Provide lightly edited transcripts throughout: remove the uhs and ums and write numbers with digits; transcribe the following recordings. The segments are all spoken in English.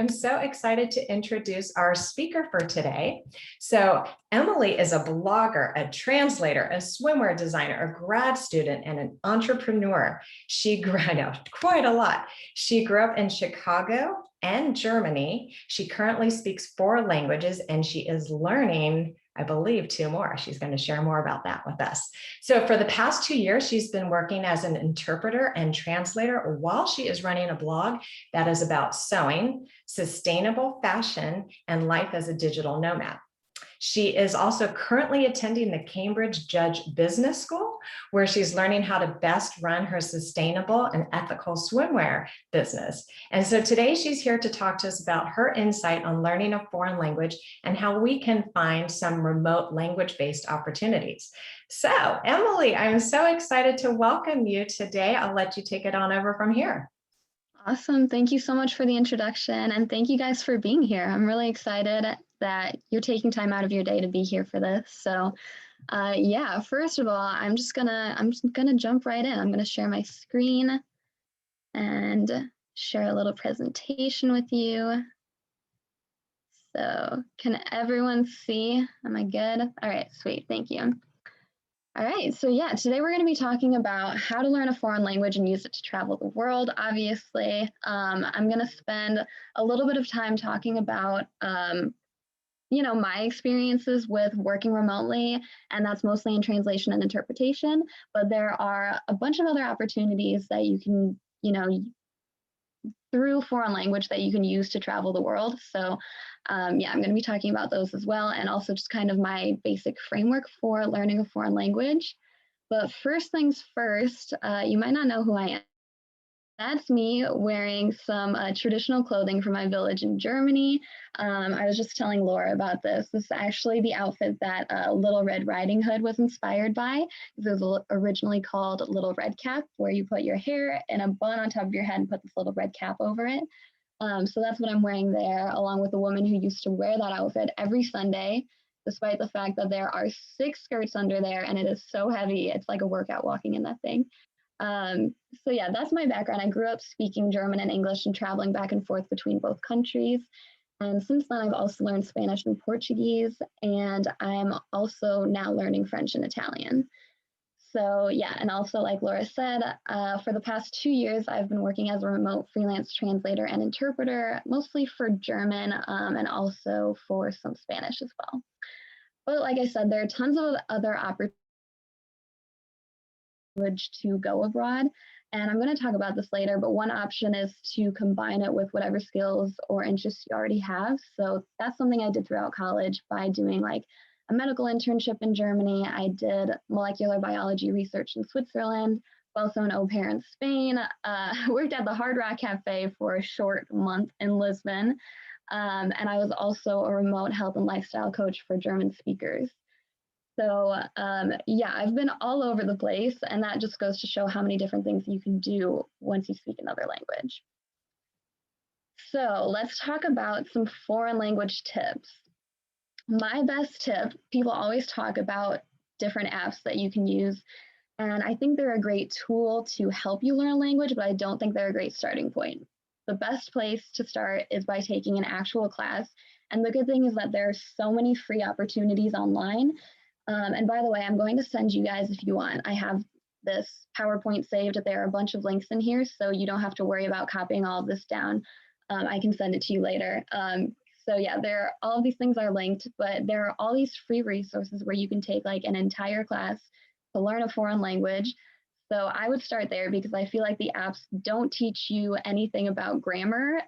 I'm so excited to introduce our speaker for today. So Emily is a blogger, a translator, a swimwear designer, a grad student, and an entrepreneur. She grew, I know, quite a lot. She grew up in Chicago and Germany. She currently speaks 4 languages, and she is learning, I believe, 2 more. She's going to share more about that with us. So for the past 2 years, she's been working as an interpreter and translator while she is running a blog that is about sewing, sustainable fashion, and life as a digital nomad. She is also currently attending the Cambridge Judge Business School, where she's learning how to best run her sustainable and ethical swimwear business. And so today she's here to talk to us about her insight on learning a foreign language and how we can find some remote language-based opportunities. So Emily, I'm so excited to welcome you today. I'll let you take it on over from here. Awesome. Thank you so much for the introduction, and thank you guys for being here. I'm really excited that you're taking time out of your day to be here for this. So yeah, first of all, I'm just gonna jump right in. I'm gonna share my screen and share a little presentation with you. So can everyone see? Am I good? All right, sweet. Thank you. All right, so yeah, today we're going to be talking about how to learn a foreign language and use it to travel the world, obviously. I'm going to spend a little bit of time talking about, my experiences with working remotely, and that's mostly in translation and interpretation, but there are a bunch of other opportunities that you can, through foreign language that you can use to travel the world. So yeah, I'm going to be talking about those as well, and also just kind of my basic framework for learning a foreign language. But first things first, you might not know who I am. That's me wearing some traditional clothing from my village in Germany. I was just telling Laura about this. This is actually the outfit that Little Red Riding Hood was inspired by. This was originally called Little Red Cap, where you put your hair in a bun on top of your head and put this little red cap over it. So that's what I'm wearing there, along with a woman who used to wear that outfit every Sunday, despite the fact that there are 6 skirts under there and it is so heavy. It's like a workout walking in that thing. So yeah, that's my background. I grew up speaking German and English and traveling back and forth between both countries. And since then, I've also learned Spanish and Portuguese, and I'm also now learning French and Italian. So yeah, and also like Laura said, for the past 2 years, I've been working as a remote freelance translator and interpreter, mostly for German and also for some Spanish as well. But like I said, there are tons of other opportunities to go abroad. And I'm going to talk about this later, but one option is to combine it with whatever skills or interests you already have. So that's something I did throughout college by doing like a medical internship in Germany. I did molecular biology research in Switzerland, also an au pair in Spain, worked at the Hard Rock Cafe for a short month in Lisbon. And I was also a remote health and lifestyle coach for German speakers. So yeah, I've been all over the place, and that just goes to show how many different things you can do once you speak another language. So let's talk about some foreign language tips. My best tip, people always talk about different apps that you can use, and I think they're a great tool to help you learn a language, but I don't think they're a great starting point. The best place to start is by taking an actual class, and the good thing is that there are so many free opportunities online. And by the way, I'm going to send you guys, if you want, I have this PowerPoint saved. There are a bunch of links in here, so you don't have to worry about copying all of this down. I can send it to you later. So yeah, all of these things are linked, but there are all these free resources where you can take like an entire class to learn a foreign language. So I would start there because I feel like the apps don't teach you anything about grammar,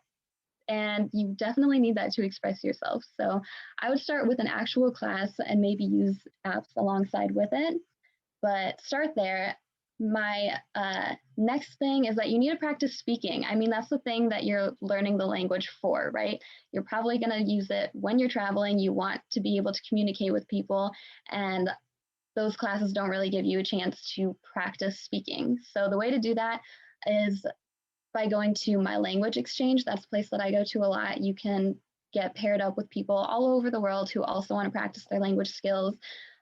and you definitely need that to express yourself. So I would start with an actual class and maybe use apps alongside with it, but start there. My next thing is that you need to practice speaking. I mean, that's the thing that you're learning the language for, right? You're probably going to use it when you're traveling. You want to be able to communicate with people, and those classes don't really give you a chance to practice speaking. So the way to do that is by going to My Language Exchange. That's a place that I go to a lot. You can get paired up with people all over the world who also want to practice their language skills.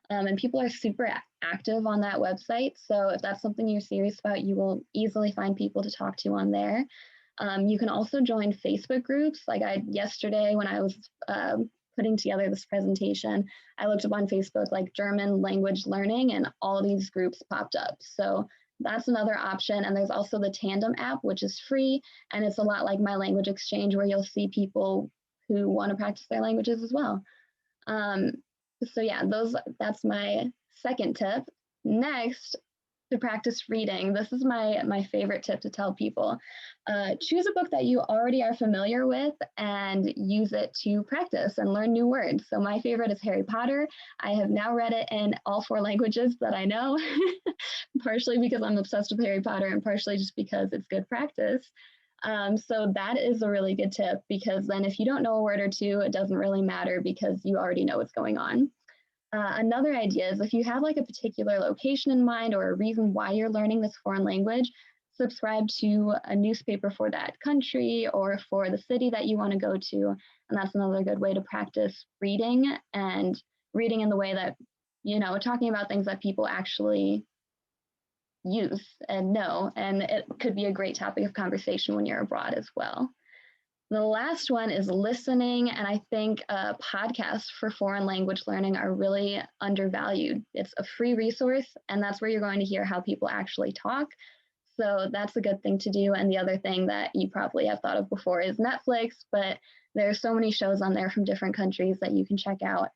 And people are super active on that website. So if that's something you're serious about, you will easily find people to talk to on there. You can also join Facebook groups. Like yesterday when I was putting together this presentation, I looked up on Facebook like German language learning, and all these groups popped up. So that's another option. And there's also the Tandem app, which is free. And it's a lot like My Language Exchange, where you'll see people who want to practice their languages as well. So yeah, that's my second tip. Next, to practice reading. This is my favorite tip to tell people. Choose a book that you already are familiar with and use it to practice and learn new words. So my favorite is Harry Potter. I have now read it in all 4 languages that I know, partially because I'm obsessed with Harry Potter and partially just because it's good practice. So that is a really good tip, because then if you don't know a word or two, it doesn't really matter because you already know what's going on. Another idea is if you have like a particular location in mind or a reason why you're learning this foreign language, subscribe to a newspaper for that country or for the city that you want to go to. And that's another good way to practice reading, and reading in the way that, talking about things that people actually use and know. And it could be a great topic of conversation when you're abroad as well. The last one is listening, and I think podcasts for foreign language learning are really undervalued. It's a free resource, and that's where you're going to hear how people actually talk. So that's a good thing to do. And the other thing that you probably have thought of before is Netflix, but there's so many shows on there from different countries that you can check out.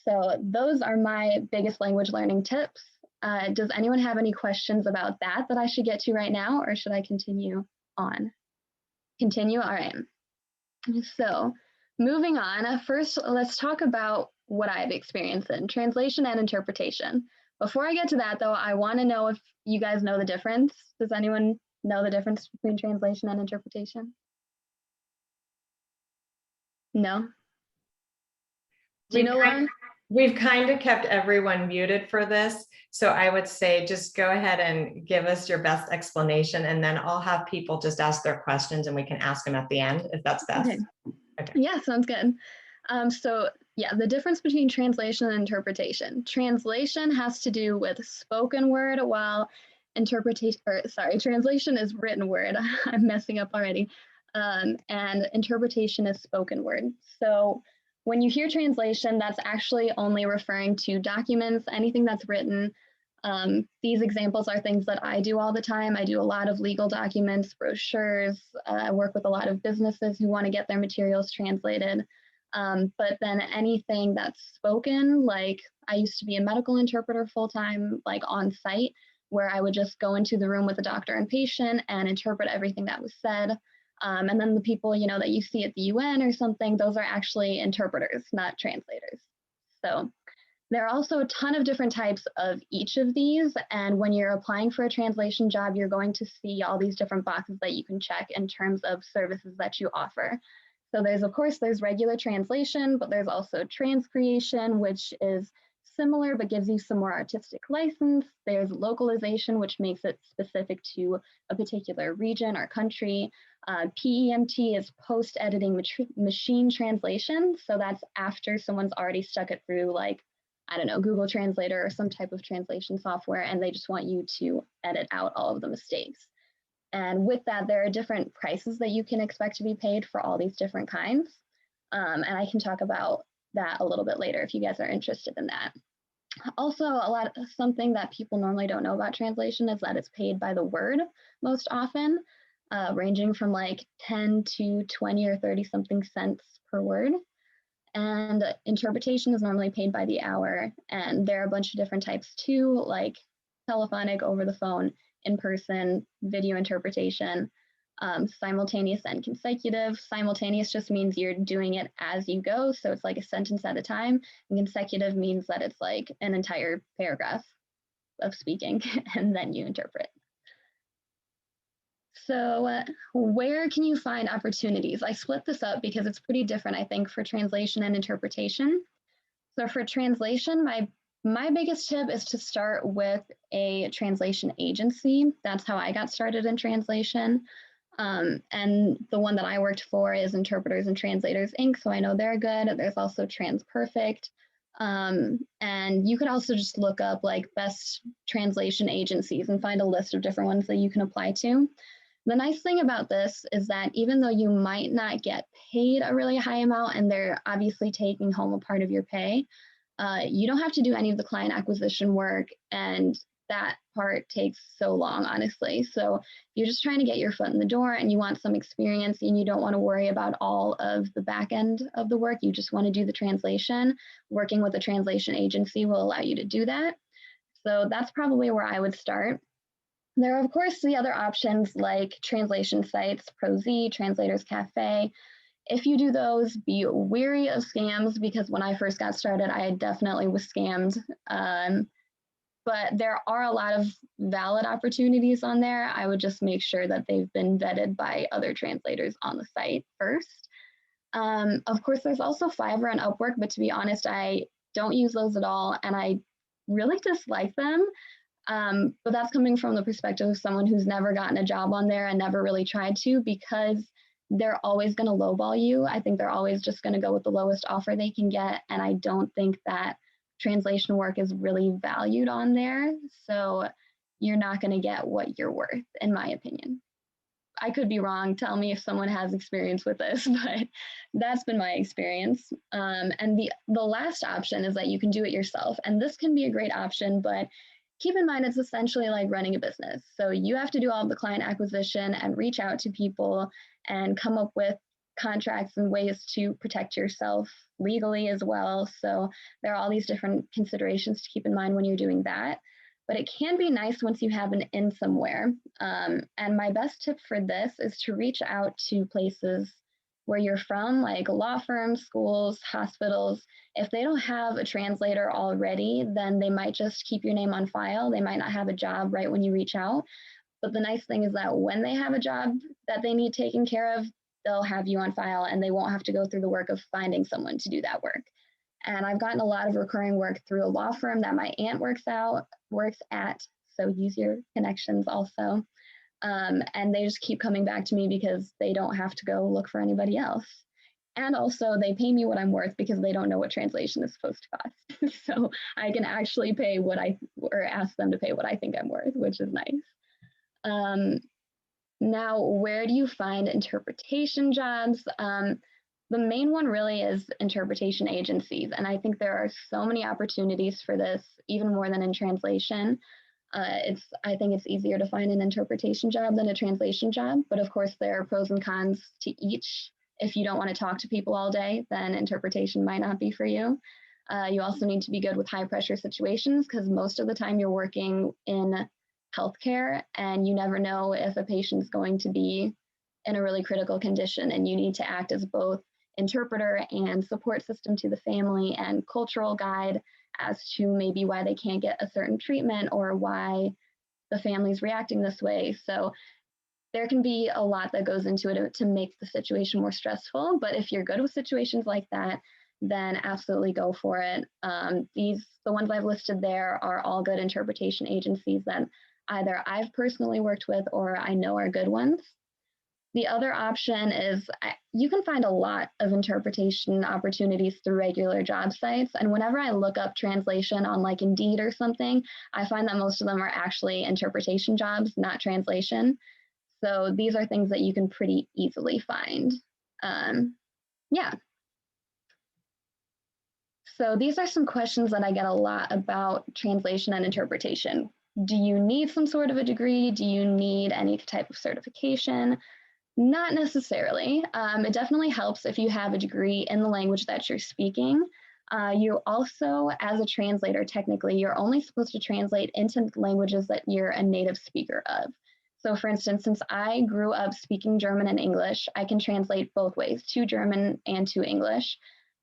So those are my biggest language learning tips. Does anyone have any questions about that I should get to right now, or should I continue on? Continue? All right. So moving on, first, let's talk about what I've experienced in translation and interpretation. Before I get to that, though, I want to know if you guys know the difference. Does anyone know the difference between translation and interpretation? No? Do you know, Lauren? We've kind of kept everyone muted for this. So I would say just go ahead and give us your best explanation, and then I'll have people just ask their questions and we can ask them at the end if that's best. Okay. Yeah, sounds good. So yeah, the difference between translation and interpretation. Translation has to do with spoken word, while translation is written word. I'm messing up already. And interpretation is spoken word. So when you hear translation, that's actually only referring to documents, anything that's written. These examples are things that I do all the time. I do a lot of legal documents, brochures. I work with a lot of businesses who want to get their materials translated. But then anything that's spoken, like I used to be a medical interpreter full-time, like on site, where I would just go into the room with a doctor and patient and interpret everything that was said. And then the people, that you see at the UN or something, those are actually interpreters, not translators. So there are also a ton of different types of each of these. And when you're applying for a translation job, you're going to see all these different boxes that you can check in terms of services that you offer. So there's regular translation, but there's also transcreation, which is similar but gives you some more artistic license. There's localization, which makes it specific to a particular region or country. PEMT is post-editing machine translation. So that's after someone's already stuck it through, like, I don't know, Google Translator or some type of translation software, and they just want you to edit out all of the mistakes. And with that, there are different prices that you can expect to be paid for all these different kinds. And I can talk about that a little bit later if you guys are interested in that. Also, something that people normally don't know about translation is that it's paid by the word most often, ranging from like 10 to 20 or 30 something cents per word. And interpretation is normally paid by the hour. And there are a bunch of different types too, like telephonic, over the phone, in person, video interpretation, simultaneous and consecutive. Simultaneous just means you're doing it as you go. So it's like a sentence at a time. And consecutive means that it's like an entire paragraph of speaking and then you interpret. So where can you find opportunities? I split this up because it's pretty different, I think, for translation and interpretation. So for translation, my biggest tip is to start with a translation agency. That's how I got started in translation. And the one that I worked for is Interpreters and Translators, Inc. So I know they're good. There's also TransPerfect. And you could also just look up like best translation agencies and find a list of different ones that you can apply to. The nice thing about this is that even though you might not get paid a really high amount and they're obviously taking home a part of your pay, you don't have to do any of the client acquisition work, and that part takes so long, honestly. So if you're just trying to get your foot in the door and you want some experience and you don't want to worry about all of the back end of the work, you just want to do the translation, working with a translation agency will allow you to do that. So that's probably where I would start. There are, of course, the other options like translation sites, ProZ, Translators Cafe. If you do those, be wary of scams, because when I first got started, I definitely was scammed. But there are a lot of valid opportunities on there. I would just make sure that they've been vetted by other translators on the site first. Of course, there's also Fiverr and Upwork, but to be honest, I don't use those at all, and I really dislike them. But that's coming from the perspective of someone who's never gotten a job on there and never really tried to, because they're always going to lowball you. I think they're always just going to go with the lowest offer they can get. And I don't think that translation work is really valued on there. So you're not going to get what you're worth, in my opinion. I could be wrong. Tell me if someone has experience with this, but that's been my experience. And the last option is that you can do it yourself. And this can be a great option, but keep in mind, it's essentially like running a business. So you have to do all of the client acquisition and reach out to people and come up with contracts and ways to protect yourself legally as well. So there are all these different considerations to keep in mind when you're doing that. But it can be nice once you have an in somewhere. And my best tip for this is to reach out to places where you're from, like law firms, schools, hospitals. If they don't have a translator already, then they might just keep your name on file. They might not have a job right when you reach out. But the nice thing is that when they have a job that they need taken care of, they'll have you on file and they won't have to go through the work of finding someone to do that work. And I've gotten a lot of recurring work through a law firm that my aunt works at. So use your connections also. And they just keep coming back to me because they don't have to go look for anybody else. And also they pay me what I'm worth because they don't know what translation is supposed to cost. So I can actually pay or ask them to pay what I think I'm worth, which is nice. Now, where do you find interpretation jobs? The main one really is interpretation agencies. And I think there are so many opportunities for this, even more than in translation. I think it's easier to find an interpretation job than a translation job. But of course, there are pros and cons to each. If you don't want to talk to people all day, then interpretation might not be for you. You also need to be good with high pressure situations, because most of the time you're working in healthcare and you never know if a patient's going to be in a really critical condition, and you need to act as both interpreter and support system to the family and cultural guide as to maybe why they can't get a certain treatment or why the family's reacting this way. So there can be a lot that goes into it to make the situation more stressful. But if you're good with situations like that, then absolutely go for it. The ones I've listed there are all good interpretation agencies that either I've personally worked with or I know are good ones. The other option is you can find a lot of interpretation opportunities through regular job sites. And whenever I look up translation on like Indeed or something, I find that most of them are actually interpretation jobs, not translation. So these are things that you can pretty easily find. Yeah. So these are some questions that I get a lot about translation and interpretation. Do you need some sort of a degree? Do you need any type of certification? Not necessarily. It definitely helps if you have a degree in the language that you're speaking. You also, as a translator, technically, you're only supposed to translate into languages that you're a native speaker of. So for instance, since I grew up speaking German and English, I can translate both ways, to German and to English.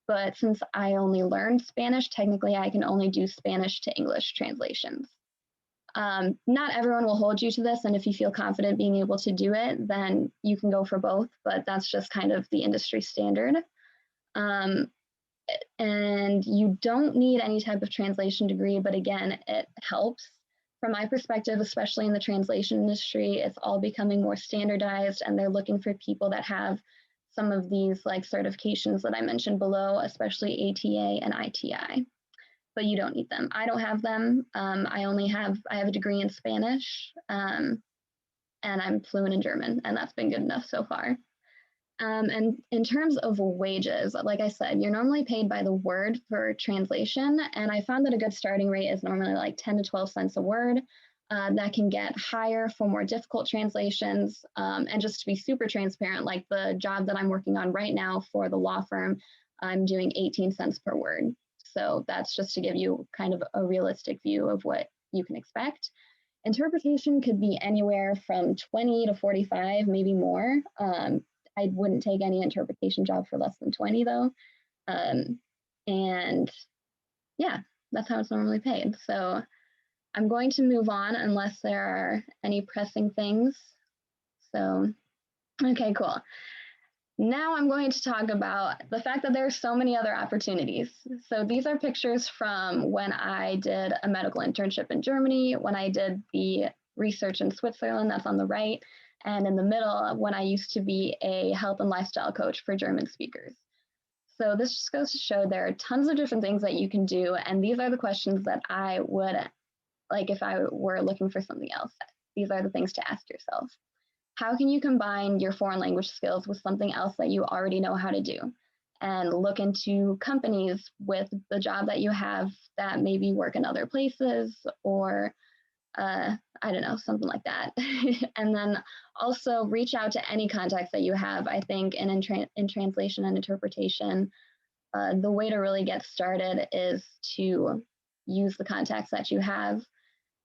But since I only learned Spanish, technically I can only do Spanish to English translations. Not everyone will hold you to this, and if you feel confident being able to do it, then you can go for both, but that's just kind of the industry standard. And you don't need any type of translation degree, but again, it helps. From my perspective, especially in the translation industry, it's all becoming more standardized, and they're looking for people that have some of these like certifications that I mentioned below, especially ATA and ITI. But you don't need them. I don't have them. I have a degree in Spanish, and and I'm fluent in German, and that's been good enough so far. And in terms of wages, like I said, you're normally paid by the word for translation. And I found that a good starting rate is normally like 10 to 12 cents a word. That can get higher for more difficult translations. And just to be super transparent, like the job that I'm working on right now for the law firm, I'm doing 18 cents per word. So that's just to give you kind of a realistic view of what you can expect. Interpretation could be anywhere from 20 to 45, maybe more. I wouldn't take any interpretation job for less than 20 though. And yeah, that's how it's normally paid. So I'm going to move on unless there are any pressing things. So, okay, cool. Now I'm going to talk about the fact that there are so many other opportunities. So these are pictures from when I did a medical internship in Germany, when I did the research in Switzerland, that's on the right, and in the middle, when I used to be a health and lifestyle coach for German speakers. So this just goes to show there are tons of different things that you can do, and these are the questions that I would, like if I were looking for something else, these are the things to ask yourself. How can you combine your foreign language skills with something else that you already know how to do? And look into companies with the job that you have that maybe work in other places, or I don't know, something like that. And then also reach out to any contacts that you have. I think in translation and interpretation, the way to really get started is to use the contacts that you have.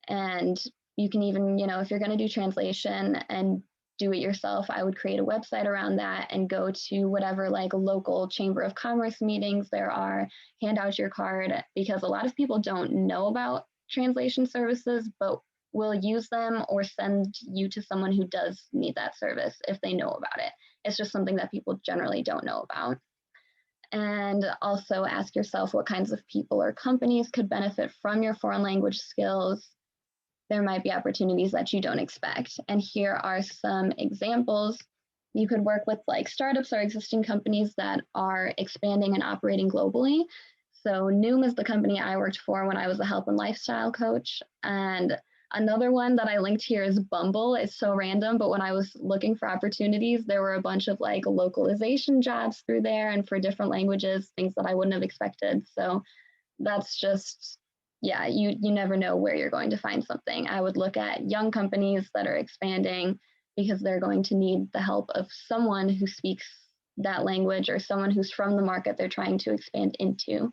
And you can even, if you're going to do translation and do it yourself, I would create a website around that and go to whatever like local chamber of commerce meetings there are, hand out your card, because a lot of people don't know about translation services, but will use them or send you to someone who does need that service if they know about it. It's just something that people generally don't know about. And also ask yourself what kinds of people or companies could benefit from your foreign language skills. There might be opportunities that you don't expect. And here are some examples. You could work with like startups or existing companies that are expanding and operating globally. So Noom is the company I worked for when I was a health and lifestyle coach. And another one that I linked here is Bumble. It's so random, but when I was looking for opportunities, there were a bunch of like localization jobs through there and for different languages, things that I wouldn't have expected. So that's just, yeah, you never know where you're going to find something. I would look at young companies that are expanding because they're going to need the help of someone who speaks that language or someone who's from the market they're trying to expand into.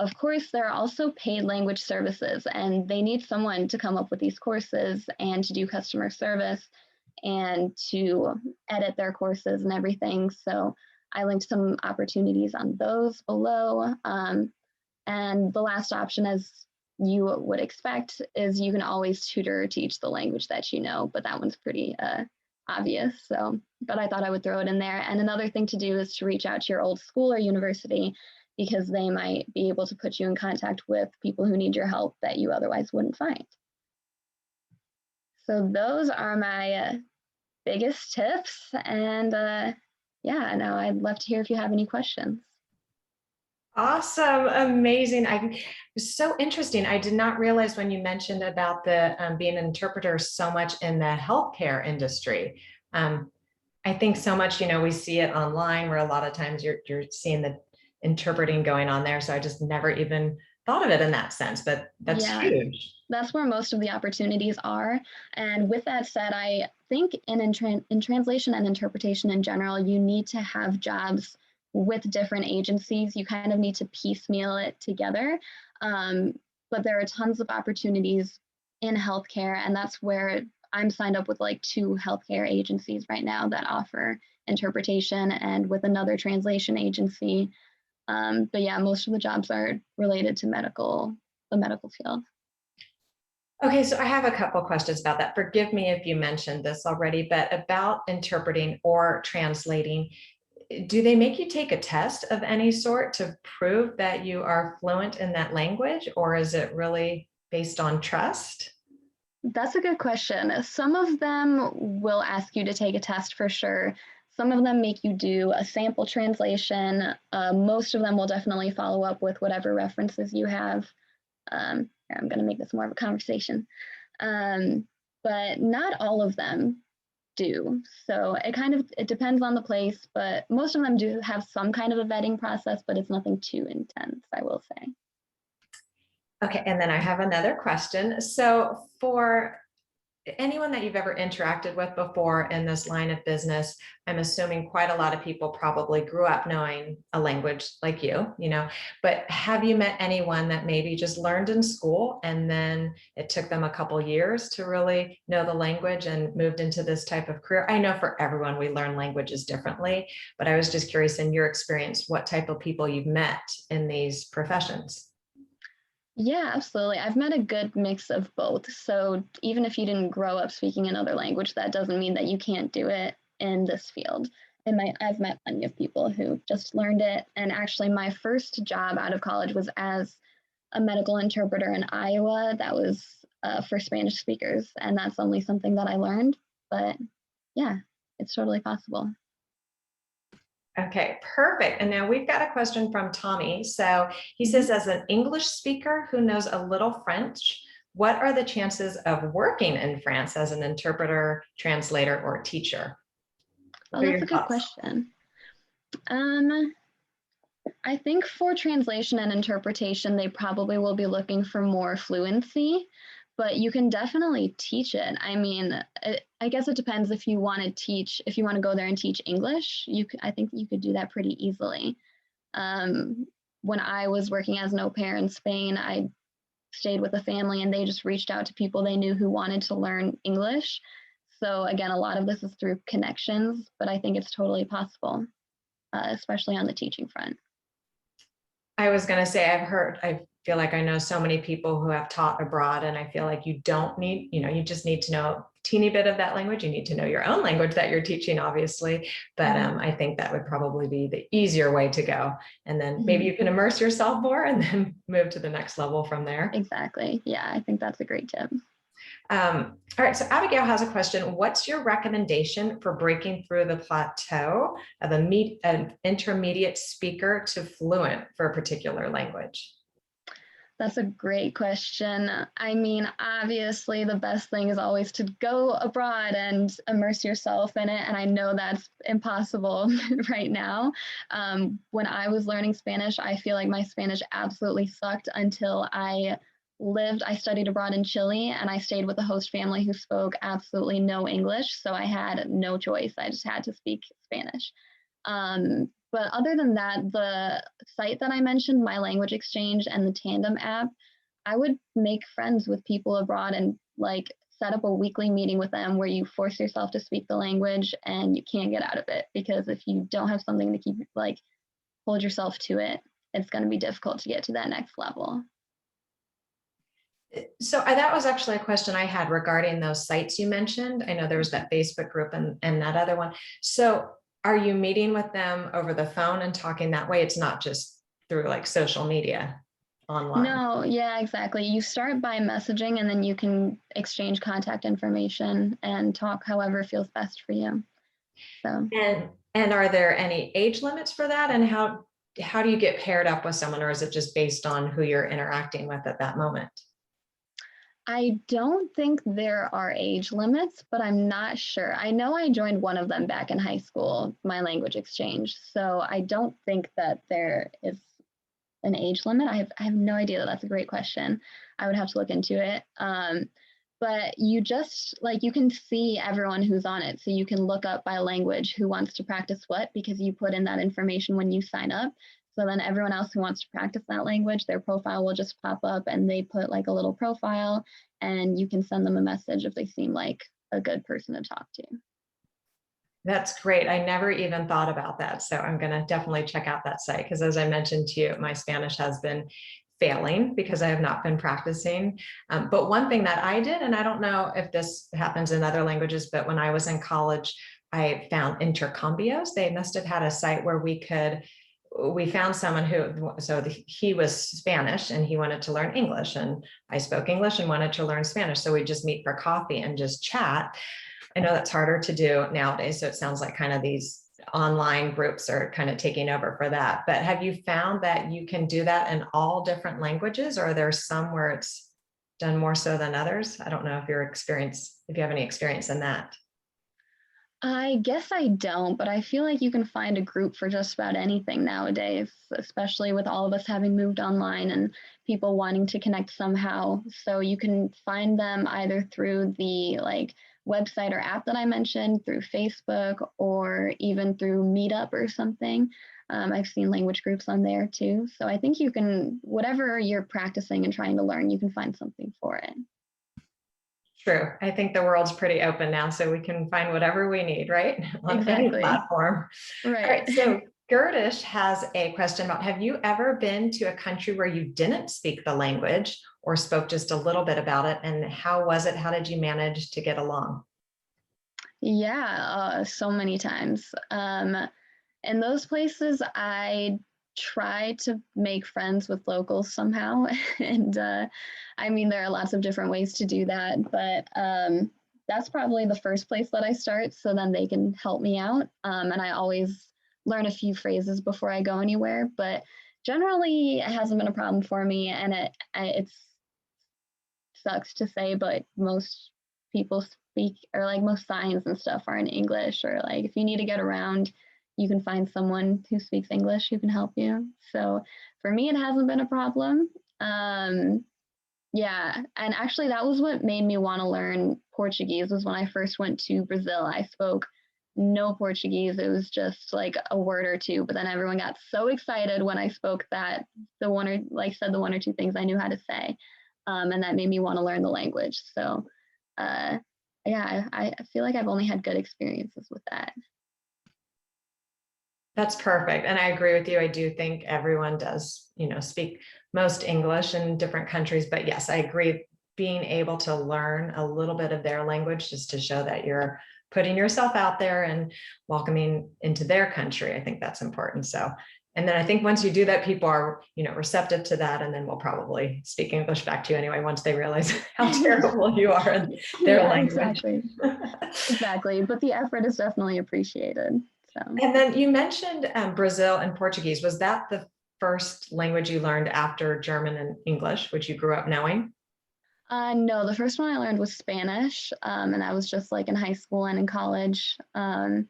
Of course, there are also paid language services, and they need someone to come up with these courses and to do customer service and to edit their courses and everything. So I linked some opportunities on those below. And the last option, as you would expect, is you can always tutor or teach the language that you know, but that one's pretty obvious. So, but I thought I would throw it in there. And another thing to do is to reach out to your old school or university, because they might be able to put you in contact with people who need your help that you otherwise wouldn't find. So those are my biggest tips. And yeah, now I'd love to hear if you have any questions. Awesome. Amazing. It was so interesting. I did not realize when you mentioned about the being an interpreter so much in the healthcare industry. I think so much, we see it online where a lot of times you're seeing the interpreting going on there. So I just never even thought of it in that sense, but that's huge. That's where most of the opportunities are. And with that said, I think in translation and interpretation in general, you need to have jobs with different agencies. You kind of need to piecemeal it together. But there are tons of opportunities in healthcare, and that's where I'm signed up with like 2 healthcare agencies right now that offer interpretation, and with another translation agency. But yeah, most of the jobs are related to the medical field. Okay, so I have a couple questions about that. Forgive me if you mentioned this already, but about interpreting or translating, do they make you take a test of any sort to prove that you are fluent in that language, or is it really based on trust? That's a good question. Some of them will ask you to take a test for sure. Some of them make you do a sample translation. Most of them will definitely follow up with whatever references you have. I'm going to make this more of a conversation. but not all of them do. So it depends on the place, but most of them do have some kind of a vetting process, but it's nothing too intense, I will say. Okay, and then I have another question. So for anyone that you've ever interacted with before in this line of business, I'm assuming quite a lot of people probably grew up knowing a language like you know, but have you met anyone that maybe just learned in school and then it took them a couple years to really know the language and moved into this type of career? I know for everyone, we learn languages differently, but I was just curious in your experience, what type of people you've met in these professions? Yeah, absolutely. I've met a good mix of both. So even if you didn't grow up speaking another language, that doesn't mean that you can't do it in this field. I've met plenty of people who just learned it. And actually, my first job out of college was as a medical interpreter in Iowa. That was for Spanish speakers. And that's only something that I learned. But yeah, it's totally possible. Okay, perfect. And now we've got a question from Tommy. So he says, as an English speaker who knows a little French, what are the chances of working in France as an interpreter, translator, or teacher? Oh, What are that's a your good thoughts? question. Um, I think for translation and interpretation, they probably will be looking for more fluency, but you can definitely teach it. I mean, I guess it depends if you want to teach, if you want to go there and teach English, I think you could do that pretty easily. Um, when I was working as an au pair in Spain, I stayed with a family and they just reached out to people they knew who wanted to learn English. So again, a lot of this is through connections, but I think it's totally possible, especially on the teaching front. I was going to say, I feel like I know so many people who have taught abroad, and I feel like you don't need, you just need to know a teeny bit of that language. You need to know your own language that you're teaching, obviously. But I think that would probably be the easier way to go. And then maybe you can immerse yourself more and then move to the next level from there. Exactly. Yeah, I think that's a great tip. All right, so Abigail has a question. What's your recommendation for breaking through the plateau of an intermediate speaker to fluent for a particular language? That's a great question. I mean, obviously, the best thing is always to go abroad and immerse yourself in it. And I know that's impossible right now. When I was learning Spanish, I feel like my Spanish absolutely sucked until I studied abroad in Chile and I stayed with a host family who spoke absolutely no English. So I had no choice. I just had to speak Spanish. But other than that, the site that I mentioned, My Language Exchange and the Tandem app, I would make friends with people abroad and like set up a weekly meeting with them where you force yourself to speak the language and you can't get out of it because if you don't have something to keep like hold yourself to it, it's going to be difficult to get to that next level. So that was actually a question I had regarding those sites you mentioned. I know there was that Facebook group and that other one. So are you meeting with them over the phone and talking that way? It's not just through like social media online. No, yeah, exactly. You start by messaging and then you can exchange contact information and talk however feels best for you. So And are there any age limits for that? And how do you get paired up with someone, or is it just based on who you're interacting with at that moment? I don't think there are age limits, but I'm not sure. I know I joined one of them back in high school, My Language Exchange. So I don't think that there is an age limit. I have no idea. That's a great question. I would have to look into it. But you just like you can see everyone who's on it. So you can look up by language who wants to practice what because you put in that information when you sign up. So then everyone else who wants to practice that language, their profile will just pop up and they put like a little profile and you can send them a message if they seem like a good person to talk to. That's great. I never even thought about that. So I'm going to definitely check out that site because as I mentioned to you, my Spanish has been failing because I have not been practicing. But one thing that I did, and I don't know if this happens in other languages, but when I was in college, I found intercambios. They must have had a site where we found someone he was Spanish and he wanted to learn English and I spoke English and wanted to learn Spanish. So we just meet for coffee and just chat. I know that's harder to do nowadays. So it sounds like kind of these online groups are kind of taking over for that. But have you found that you can do that in all different languages, or are there some where it's done more so than others? I don't know if if you have any experience in that. I guess I don't, but I feel like you can find a group for just about anything nowadays, especially with all of us having moved online and people wanting to connect somehow. So you can find them either through the like website or app that I mentioned, through Facebook, or even through Meetup or something. I've seen language groups on there too. So I think you can, whatever you're practicing and trying to learn, you can find something for it. True. I think the world's pretty open now, so we can find whatever we need, right? On any Exactly. platform. All Right. right. So Gerdish has a question about, have you ever been to a country where you didn't speak the language or spoke just a little bit about it? And how was it? How did you manage to get along? Yeah, so many times. In those places, I try to make friends with locals somehow. And I mean, there are lots of different ways to do that, but that's probably the first place that I start. So then they can help me out. And I always learn a few phrases before I go anywhere, but generally it hasn't been a problem for me. And it sucks to say, but most people speak, or like most signs and stuff are in English, or like if you need to get around, you can find someone who speaks English who can help you. So for me, it hasn't been a problem. Um, yeah, and actually, that was what made me want to learn Portuguese. Was when I first went to Brazil. I spoke no Portuguese. It was just like a word or two, but then everyone got so excited when I spoke that the one or like said the one or two things I knew how to say, and that made me want to learn the language. So, uh, yeah, I feel like I've only had good experiences with that. That's perfect. And I agree with you. I do think everyone does, speak most English in different countries. But yes, I agree. Being able to learn a little bit of their language just to show that you're putting yourself out there and welcoming into their country, I think that's important. So, and then I think once you do that, people are, receptive to that, and then we'll probably speak English back to you anyway once they realize how terrible you are in their Yeah, language. exactly. Exactly. But the effort is definitely appreciated. So. And then you mentioned Brazil and Portuguese. Was that the first language you learned after German and English, which you grew up knowing? No, the first one I learned was Spanish, and that was just like in high school and in college. And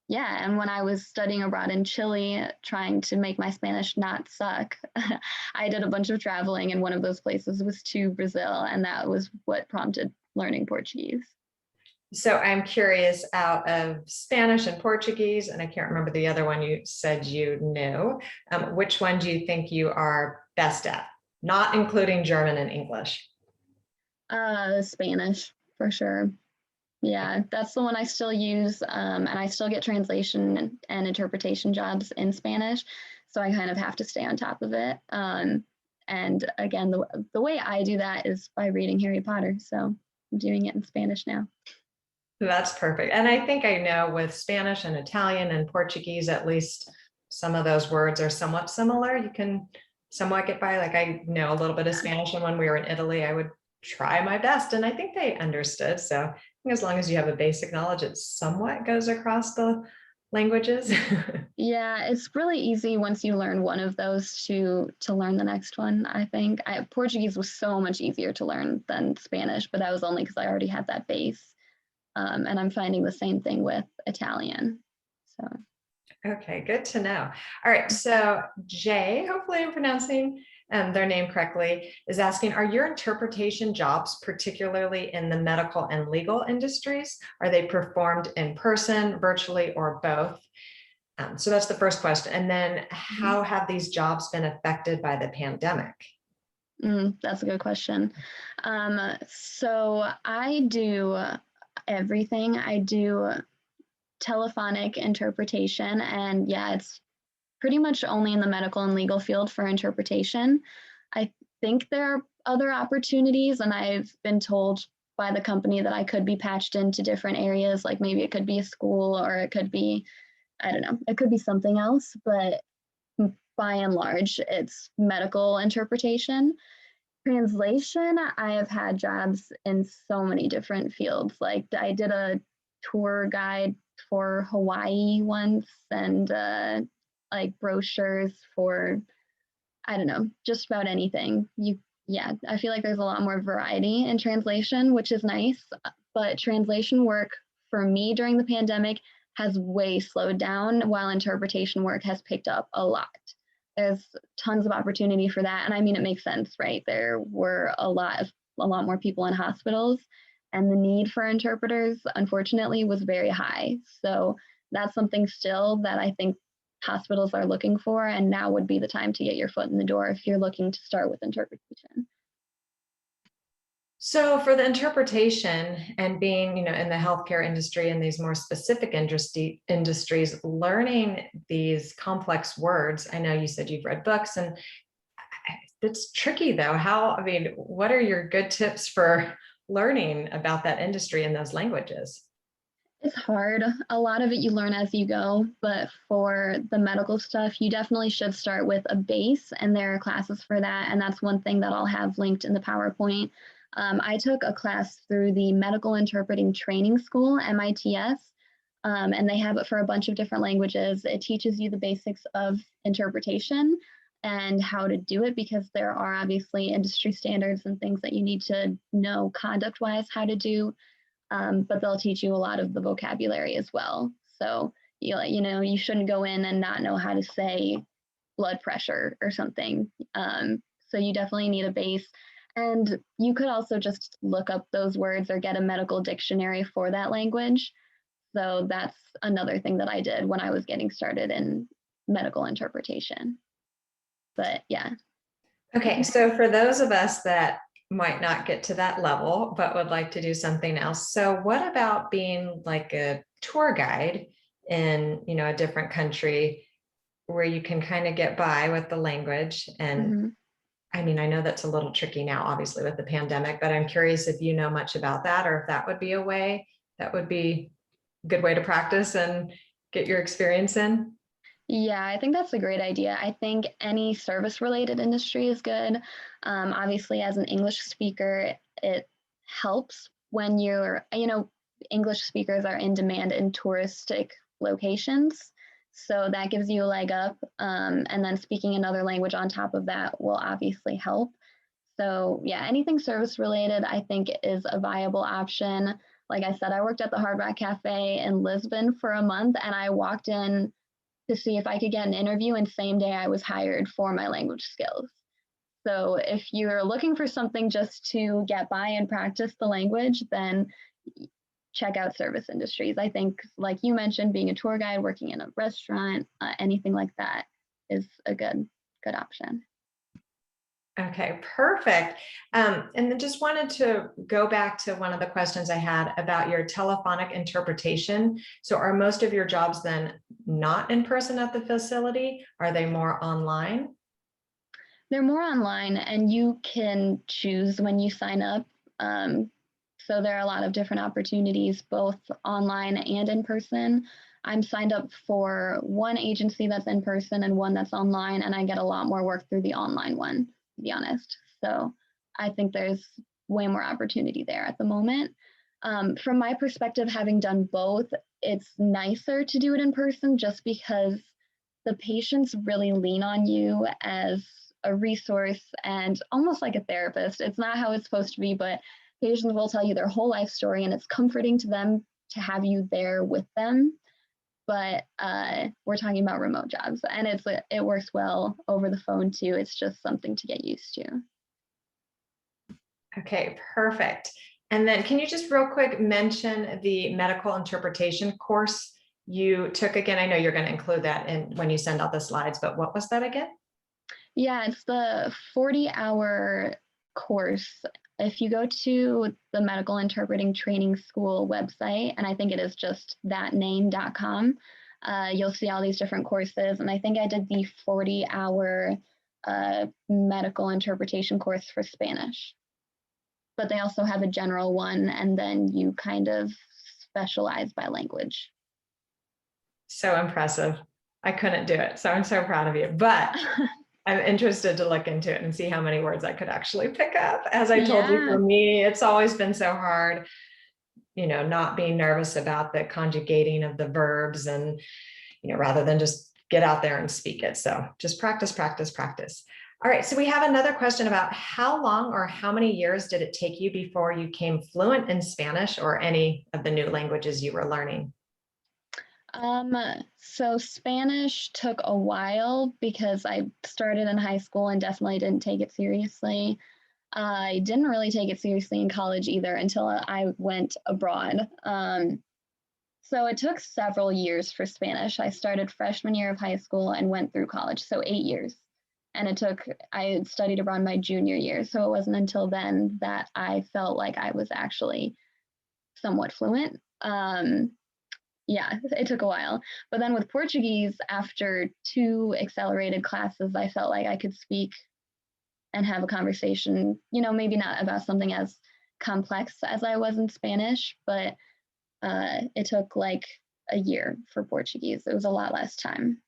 yeah, and when I was studying abroad in Chile, trying to make my Spanish not suck, I did a bunch of traveling, and one of those places was to Brazil, and that was what prompted learning Portuguese. So I'm curious, out of Spanish and Portuguese, and I can't remember the other one you said you knew, which one do you think you are best at? Not including German and English. Spanish for sure. Yeah, that's the one I still use, and I still get translation and interpretation jobs in Spanish, so I kind of have to stay on top of it. And again, the way I do that is by reading Harry Potter, so I'm doing it in Spanish now. That's perfect. And I think I know with Spanish and Italian and Portuguese, at least some of those words are somewhat similar. You can somewhat get by. Like I know a little bit of Spanish, and when we were in Italy, I would try my best, and I think they understood. So I think as long as you have a basic knowledge, it somewhat goes across the languages. Yeah, it's really easy once you learn one of those to learn the next one. I think Portuguese was so much easier to learn than Spanish, but that was only because I already had that base. And I'm finding the same thing with Italian. So. Okay, good to know. All right, so Jay, hopefully I'm pronouncing their name correctly, is asking, are your interpretation jobs, particularly in the medical and legal industries, are they performed in person, virtually, or both? So that's the first question. And then how have these jobs been affected by the pandemic? That's a good question. So I do everything. I do telephonic interpretation, and yeah, it's pretty much only in the medical and legal field for interpretation. I think there are other opportunities, and I've been told by the company that I could be patched into different areas, like maybe it could be a school or it could be, I don't know, it could be something else, but by and large, it's medical interpretation. Translation, I have had jobs in so many different fields. Like I did a tour guide for Hawaii once, and like brochures for, I don't know, just about anything. Yeah, I feel like there's a lot more variety in translation, which is nice. But translation work for me during the pandemic has way slowed down, while interpretation work has picked up a lot. There's tons of opportunity for that. And I mean, it makes sense, right? There were a lot more people in hospitals, and the need for interpreters, unfortunately, was very high. So that's something still that I think hospitals are looking for, and now would be the time to get your foot in the door if you're looking to start with interpretation. So for the interpretation and being, in the healthcare industry and these more specific industries, learning these complex words, I know you said you've read books, and it's tricky though. What are your good tips for learning about that industry and those languages? It's hard. A lot of it you learn as you go, but for the medical stuff, you definitely should start with a base, and there are classes for that. And that's one thing that I'll have linked in the PowerPoint. I took a class through the Medical Interpreting Training School, MITS, and they have it for a bunch of different languages. It teaches you the basics of interpretation and how to do it, because there are obviously industry standards and things that you need to know conduct-wise how to do. But they'll teach you a lot of the vocabulary as well. So you shouldn't go in and not know how to say blood pressure or something. So you definitely need a base. And you could also just look up those words or get a medical dictionary for that language. So that's another thing that I did when I was getting started in medical interpretation. But yeah. Okay, so for those of us that might not get to that level, but would like to do something else. So what about being like a tour guide in, a different country where you can kind of get by with the language? And Mm-hmm. I mean, I know that's a little tricky now, obviously, with the pandemic, but I'm curious if you know much about that, or if that would be a way that would be a good way to practice and get your experience in. Yeah, I think that's a great idea. I think any service related industry is good. Obviously, as an English speaker, it helps when English speakers are in demand in touristic locations. So that gives you a leg up. And then speaking another language on top of that will obviously help. So, yeah, anything service related, I think, is a viable option. Like I said, I worked at the Hard Rock Cafe in Lisbon for a month, and I walked in to see if I could get an interview, and same day I was hired for my language skills. So if you're looking for something just to get by and practice the language, then check out service industries. I think, like you mentioned, being a tour guide, working in a restaurant, anything like that is a good option. Okay, perfect. And then just wanted to go back to one of the questions I had about your telephonic interpretation. So are most of your jobs then not in person at the facility? Are they more online? They're more online, and you can choose when you sign up. So there are a lot of different opportunities, both online and in person. I'm signed up for one agency that's in person and one that's online, and I get a lot more work through the online one, to be honest. So I think there's way more opportunity there at the moment. From my perspective, having done both, it's nicer to do it in person just because the patients really lean on you as a resource and almost like a therapist. It's not how it's supposed to be, but patients will tell you their whole life story, and it's comforting to them to have you there with them. But we're talking about remote jobs, and it works well over the phone too. It's just something to get used to. Okay, perfect. And then can you just real quick mention the medical interpretation course you took again? I know you're going to include that in when you send out the slides, but what was that again? Yeah, it's the 40-hour course. If you go to the Medical Interpreting Training School website, and I think it is just thatname.com, you'll see all these different courses. And I think I did the 40-hour medical interpretation course for Spanish. But they also have a general one, and then you kind of specialize by language. So impressive. I couldn't do it. So I'm so proud of you. But I'm interested to look into it and see how many words I could actually pick up. As I told you, for me, it's always been so hard, not being nervous about the conjugating of the verbs and, rather than just get out there and speak it. So just practice, practice, practice. All right, so we have another question about how long or how many years did it take you before you became fluent in Spanish or any of the new languages you were learning? Um, so Spanish took a while because I started in high school and definitely didn't take it seriously. I didn't really take it seriously in college either until I went abroad. So it took several years for Spanish. I started freshman year of high school and went through college, so 8 years. And I studied abroad my junior year. So it wasn't until then that I felt like I was actually somewhat fluent. Yeah, it took a while. But then with Portuguese, after two accelerated classes, I felt like I could speak and have a conversation, maybe not about something as complex as I was in Spanish, but it took like a year for Portuguese. It was a lot less time.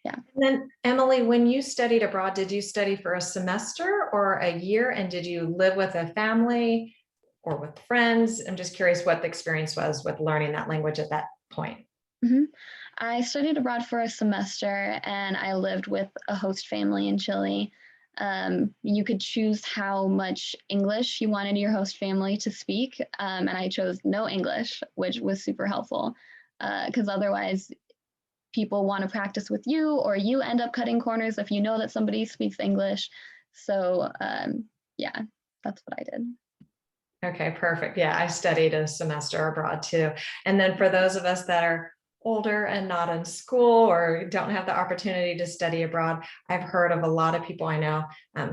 Yeah. And then, Emily, when you studied abroad, did you study for a semester or a year? And did you live with a family or with friends? I'm just curious what the experience was with learning that language at that point. Mm-hmm. I studied abroad for a semester and I lived with a host family in Chile. You could choose how much English you wanted your host family to speak, and I chose no English, which was super helpful because otherwise people want to practice with you or you end up cutting corners if you know that somebody speaks English. So yeah, that's what I did. Okay, perfect. Yeah, I studied a semester abroad too. And then for those of us that are older and not in school or don't have the opportunity to study abroad, I've heard of a lot of people I know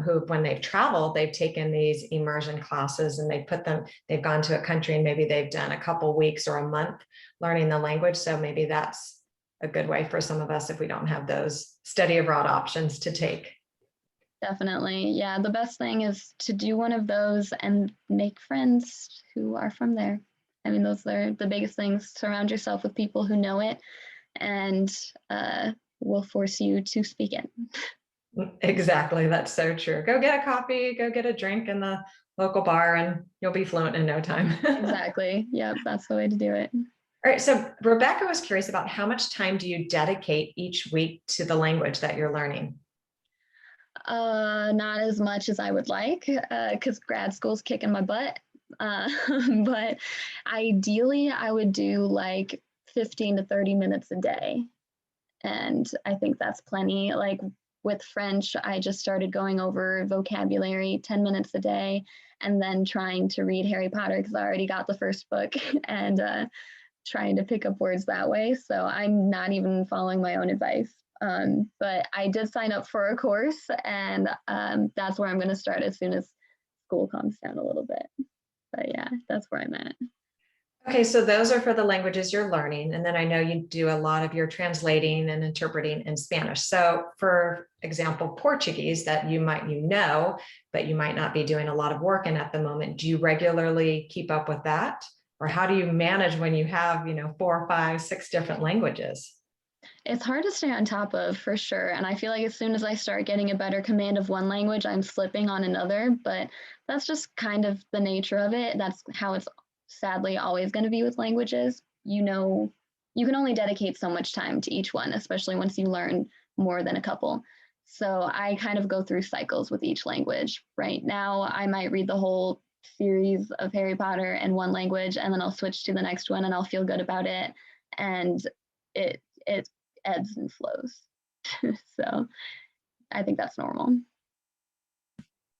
who, when they've traveled, they've taken these immersion classes and they've gone to a country and maybe they've done a couple weeks or a month learning the language. So maybe that's a good way for some of us if we don't have those study abroad options to take. Definitely. Yeah. The best thing is to do one of those and make friends who are from there. I mean, those are the biggest things. Surround yourself with people who know it and will force you to speak it. Exactly. That's so true. Go get a coffee, go get a drink in the local bar, and you'll be fluent in no time. Exactly. Yep. That's the way to do it. All right. So Rebecca was curious about how much time do you dedicate each week to the language that you're learning? Not as much as I would like because grad school's kicking my butt. Uh, but ideally, I would do like 15 to 30 minutes a day. And I think that's plenty. Like with French, I just started going over vocabulary 10 minutes a day and then trying to read Harry Potter because I already got the first book and trying to pick up words that way. So I'm not even following my own advice. But I did sign up for a course and that's where I'm going to start as soon as school calms down a little bit. But yeah, that's where I'm at. Okay, so those are for the languages you're learning. And then I know you do a lot of your translating and interpreting in Spanish. So for example, Portuguese that but you might not be doing a lot of work in at the moment. Do you regularly keep up with that? Or how do you manage when you have, 4, 5, 6 different languages? It's hard to stay on top of for sure. And I feel like as soon as I start getting a better command of one language, I'm slipping on another. But that's just kind of the nature of it. That's how it's sadly always going to be with languages. You can only dedicate so much time to each one, especially once you learn more than a couple. So I kind of go through cycles with each language. Right now, I might read the whole series of Harry Potter in one language, and then I'll switch to the next one and I'll feel good about it. And it ebbs and flows. So I think that's normal.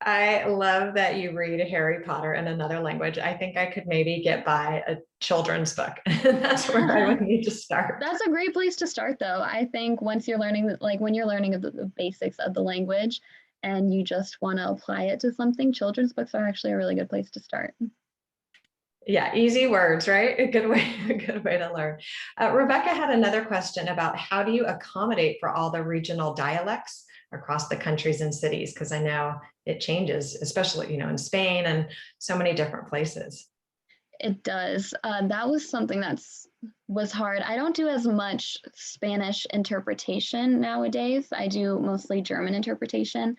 I love that you read Harry Potter in another language. I think I could maybe get by a children's book. That's where I would need to start. That's a great place to start, though. I think once you're learning, like when you're learning the basics of the language and you just want to apply it to something, children's books are actually a really good place to start. Yeah, easy words, right? A good way to learn. Rebecca had another question about how do you accommodate for all the regional dialects across the countries and cities? Because I know it changes, especially, in Spain and so many different places. It does. That was something was hard. I don't do as much Spanish interpretation nowadays. I do mostly German interpretation.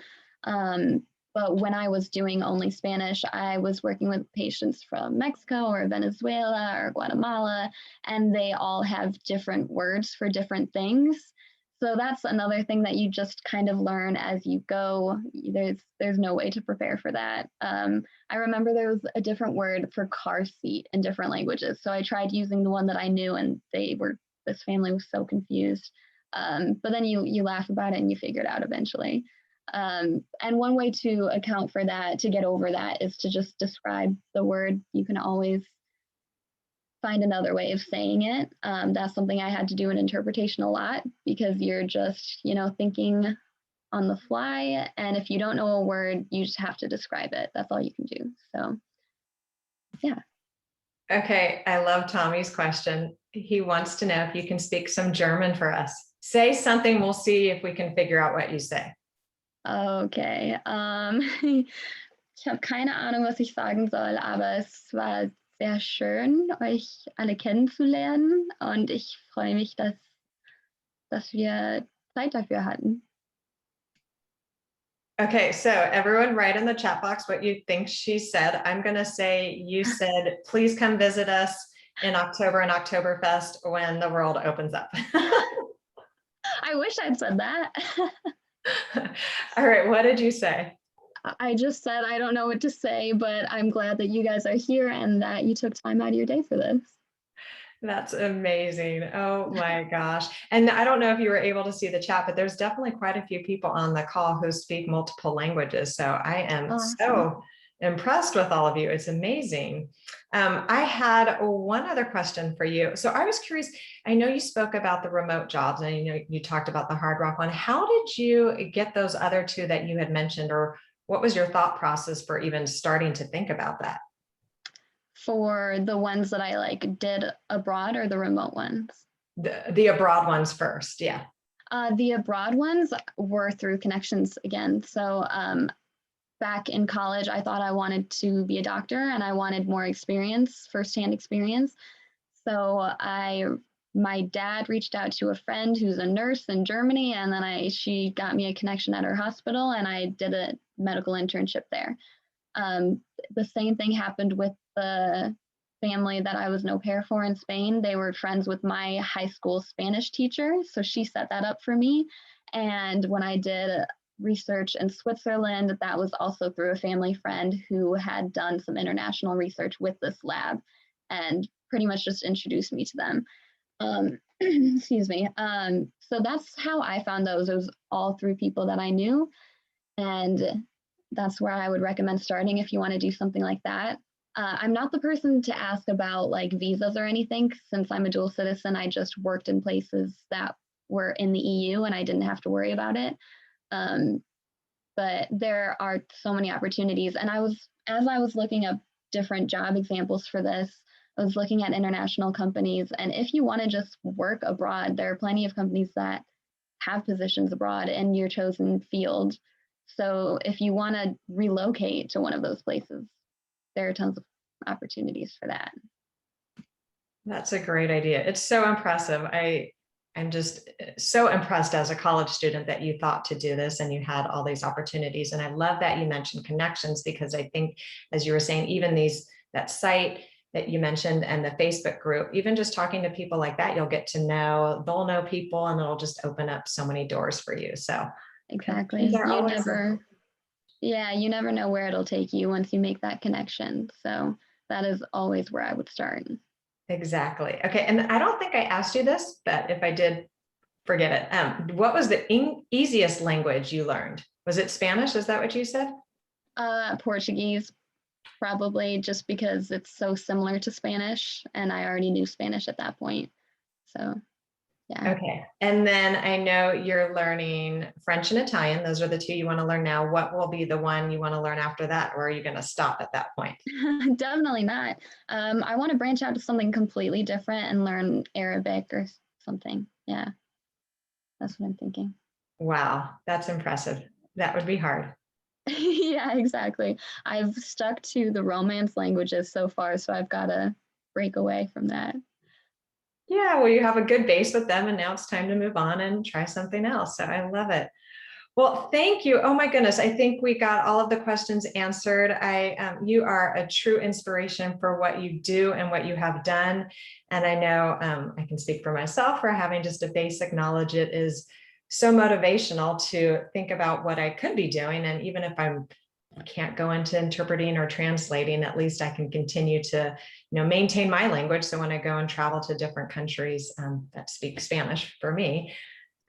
But when I was doing only Spanish, I was working with patients from Mexico or Venezuela or Guatemala, and they all have different words for different things. So that's another thing that you just kind of learn as you go. There's no way to prepare for that. I remember there was a different word for car seat in different languages. So I tried using the one that I knew, and this family was so confused. But then you laugh about it and you figure it out eventually. And one way to account for that, to get over that, is to just describe the word. You can always find another way of saying it. That's something I had to do in interpretation a lot, because you're just, thinking on the fly. And if you don't know a word, you just have to describe it. That's all you can do. So, yeah. Okay, I love Tommy's question. He wants to know if you can speak some German for us. Say something, we'll see if we can figure out what you say. Okay. Ich habe keine Ahnung, was ich sagen soll, aber es war sehr schön, euch alle kennenzulernen, und ich freue mich, dass wir Zeit dafür hatten. Okay, so everyone write in the chat box what you think she said. I'm going to say you said, please come visit us in October and Oktoberfest when the world opens up. I wish I'd said that. All right, what did you say? I just said I don't know what to say, but I'm glad that you guys are here and that you took time out of your day for this. That's amazing. Oh my gosh. And I don't know if you were able to see the chat, but there's definitely quite a few people on the call who speak multiple languages. So I am so impressed with all of you. It's amazing. I had one other question for you. So I was curious, I know you spoke about the remote jobs, and you talked about the Hard Rock one. How did you get those other two that you had mentioned, or what was your thought process for even starting to think about that? For the ones that I did abroad, or the remote ones? The abroad ones first, yeah. The abroad ones were through connections again. So back in college, I thought I wanted to be a doctor, and I wanted more experience, firsthand experience. So my dad reached out to a friend who's a nurse in Germany, and then she got me a connection at her hospital, and I did a medical internship there. The same thing happened with the family that I was an au pair for in Spain. They were friends with my high school Spanish teacher, so she set that up for me. And when I did research in Switzerland, that was also through a family friend who had done some international research with this lab, and pretty much just introduced me to them. Excuse me. So that's how I found those. It was all through people that I knew, and that's where I would recommend starting if you want to do something like that. I'm not the person to ask about visas or anything. Since I'm a dual citizen, I just worked in places that were in the EU, and I didn't have to worry about it. But there are so many opportunities. And as I was looking up different job examples for this, I was looking at international companies. And if you want to just work abroad, there are plenty of companies that have positions abroad in your chosen field. So if you want to relocate to one of those places, there are tons of opportunities for that. That's a great idea. It's so impressive. I'm just so impressed as a college student that you thought to do this and you had all these opportunities. And I love that you mentioned connections, because I think, as you were saying, even that site that you mentioned and the Facebook group, even just talking to people like that, you'll get to know, they'll know people, and it'll just open up so many doors for you. So exactly. You never know where it'll take you once you make that connection. So that is always where I would start. Exactly. Okay. And I don't think I asked you this, but if I did, forget it. What was the easiest language you learned? Was it Spanish? Is that what you said? Portuguese, probably, just because it's so similar to Spanish, and I already knew Spanish at that point. So yeah. Okay. And then I know you're learning French and Italian. Those are the two you want to learn now. What will be the one you want to learn after that? Or are you going to stop at that point? Definitely not. I want to branch out to something completely different and learn Arabic or something. Yeah. That's what I'm thinking. Wow. That's impressive. That would be hard. Yeah, exactly. I've stuck to the Romance languages so far, so I've got to break away from that. Yeah, well, you have a good base with them, and now it's time to move on and try something else. So I love it. Well, thank you. Oh my goodness. I think we got all of the questions answered. You are a true inspiration for what you do and what you have done. And I know I can speak for myself, for having just a basic knowledge. It is so motivational to think about what I could be doing. And even if I can't go into interpreting or translating, at least I can continue to, maintain my language. So when I go and travel to different countries that speak Spanish for me,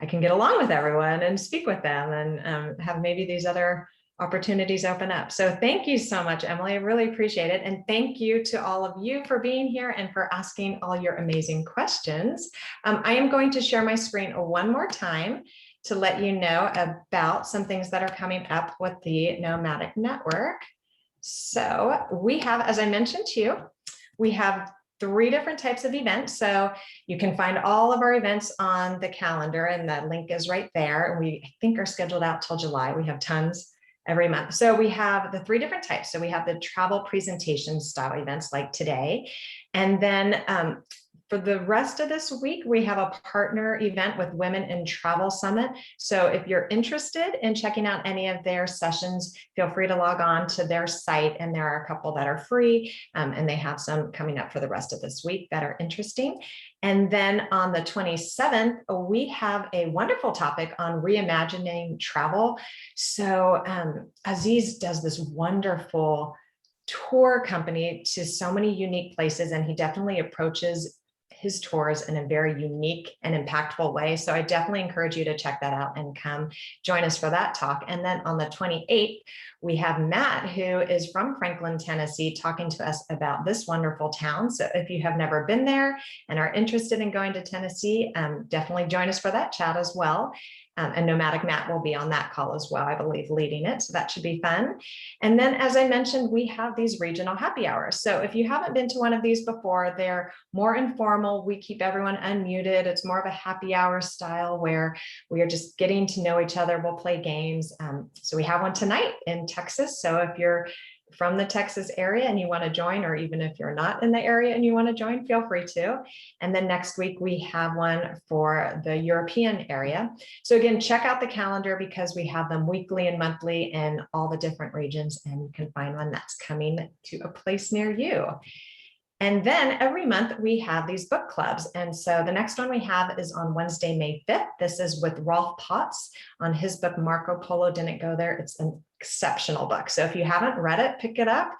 I can get along with everyone and speak with them and have maybe these other opportunities open up. So thank you so much, Emily. I really appreciate it. And thank you to all of you for being here and for asking all your amazing questions. I am going to share my screen one more time to let you know about some things that are coming up with the Nomadic Network. So we have, as I mentioned to you, we have 3 different types of events. So you can find all of our events on the calendar, and the link is right there. And we, I think, are scheduled out till July. We have tons every month. So we have the 3 different types. So we have the travel presentation style events like today. And then for the rest of this week, we have a partner event with Women in Travel Summit. So if you're interested in checking out any of their sessions, feel free to log on to their site. And there are a couple that are free, and they have some coming up for the rest of this week that are interesting. And then on the 27th, we have a wonderful topic on reimagining travel. So Aziz does this wonderful tour company to so many unique places, and he definitely approaches his tours in a very unique and impactful way. So I definitely encourage you to check that out and come join us for that talk. And then on the 28th, we have Matt, who is from Franklin, Tennessee, talking to us about this wonderful town. So if you have never been there and are interested in going to Tennessee, definitely join us for that chat as well. And Nomadic Matt will be on that call as well, I believe, leading it. So that should be fun. And then, as I mentioned, we have these regional happy hours. So if you haven't been to one of these before, they're more informal. We keep everyone unmuted. It's more of a happy hour style where we are just getting to know each other. We'll play games. So we have one tonight in Texas. So if you're from the Texas area and you want to join, or even if you're not in the area and you want to join, feel free to. And then next week we have one for the European area. So again, check out the calendar because we have them weekly and monthly in all the different regions, and you can find one that's coming to a place near you. And then every month we have these book clubs. And so the next one we have is on Wednesday, May 5th. This is with Rolf Potts on his book, Marco Polo Didn't Go There. It's an exceptional book. So if you haven't read it, pick it up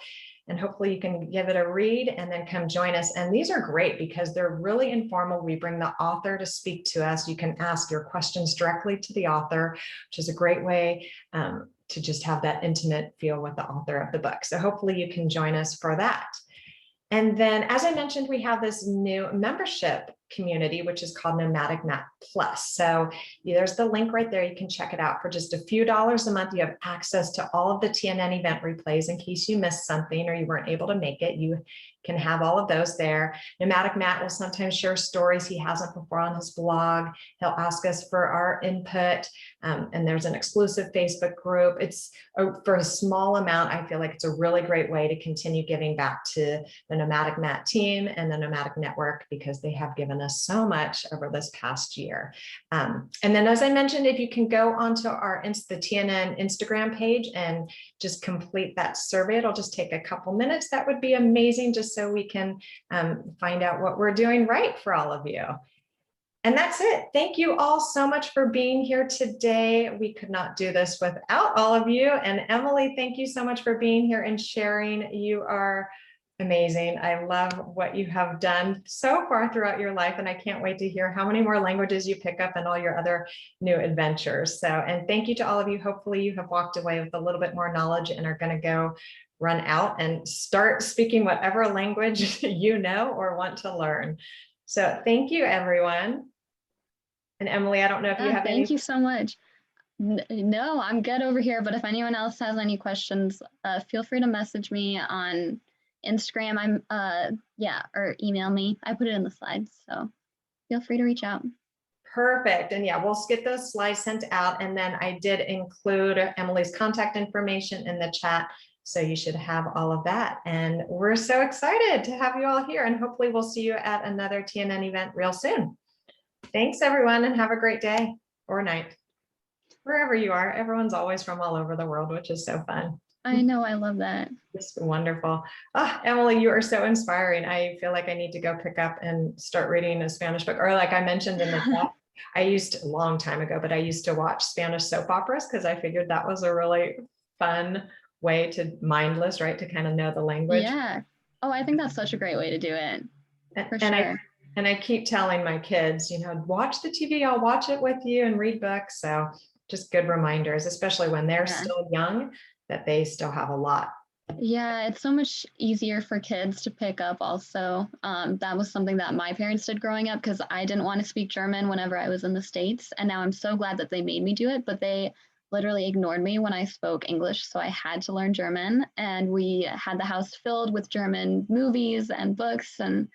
and hopefully you can give it a read and then come join us. And these are great because they're really informal. We bring the author to speak to us. You can ask your questions directly to the author, which is a great way to just have that intimate feel with the author of the book. So hopefully you can join us for that. And then, as I mentioned, we have this new membership community, which is called Nomadic Map Plus. So there's the link right there. You can check it out for just a few dollars a month. You have access to all of the TNN event replays in case you missed something or you weren't able to make it. You can have all of those there. Nomadic Matt will sometimes share stories he hasn't before on his blog. He'll ask us for our input. And there's an exclusive Facebook group. It's for a small amount. I feel like it's a really great way to continue giving back to the Nomadic Matt team and the Nomadic Network because they have given us so much over this past year. And then, as I mentioned, if you can go onto our the TNN Instagram page and just complete that survey, it'll just take a couple minutes. That would be amazing, just so we can find out what we're doing right for all of you. And that's it. Thank you all so much for being here today. We could not do this without all of you. And Emily, thank you so much for being here and sharing. You are amazing. I love what you have done so far throughout your life. And I can't wait to hear how many more languages you pick up and all your other new adventures. So, and thank you to all of you. Hopefully you have walked away with a little bit more knowledge and are going to go run out and start speaking whatever language you know or want to learn. So thank you, everyone. And Emily, I don't know if you have any. Thank you so much. No, I'm good over here. But if anyone else has any questions, feel free to message me on Instagram. Or email me. I put it in the slides, so feel free to reach out. Perfect. And yeah, we'll get those slides sent out. And then I did include Emily's contact information in the chat. So you should have all of that. And we're so excited to have you all here. And hopefully we'll see you at another TNN event real soon. Thanks, everyone, and have a great day or night. Wherever you are, everyone's always from all over the world, which is so fun. I know, I love that. It's wonderful. Oh, Emily, you are so inspiring. I feel like I need to go pick up and start reading a Spanish book, or like I mentioned in the chat, I used a long time ago, but I used to watch Spanish soap operas because I figured that was a really fun way to mindless, right? To kind of know the language. Yeah. Oh, I think that's such a great way to do it, And for and I sure. and I keep telling my kids, watch the TV, I'll watch it with you and read books. So just good reminders, especially when they're Yeah. still young, that they still have a lot. Yeah, it's so much easier for kids to pick up also. That was something that my parents did growing up because I didn't want to speak German whenever I was in the States. And now I'm so glad that they made me do it, but they literally ignored me when I spoke English. So I had to learn German. And we had the house filled with German movies and books and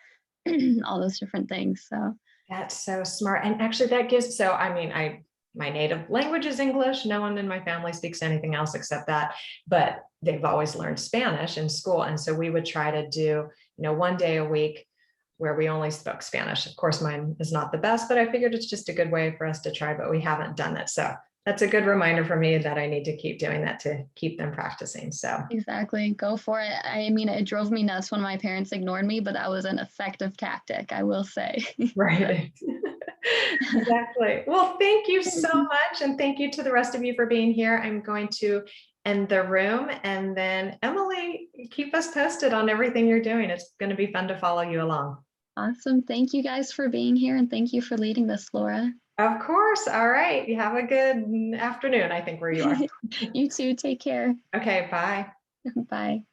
all those different things. So, That's so smart. And actually that gives, so I mean, my native language is English. No one in my family speaks anything else except that, but they've always learned Spanish in school. And so we would try to do, one day a week where we only spoke Spanish. Of course, mine is not the best, but I figured it's just a good way for us to try, but we haven't done it. So that's a good reminder for me that I need to keep doing that to keep them practicing. So exactly. Go for it. I mean, it drove me nuts when my parents ignored me, but that was an effective tactic, I will say. right. Exactly. Well, thank you so much. And thank you to the rest of you for being here. I'm going to end the room, and then Emily, keep us posted on everything you're doing. It's going to be fun to follow you along. Awesome. Thank you guys for being here and thank you for leading this, Laura. Of course. All right. You have a good afternoon, I think, where you are. You too. Take care. Okay. Bye. Bye.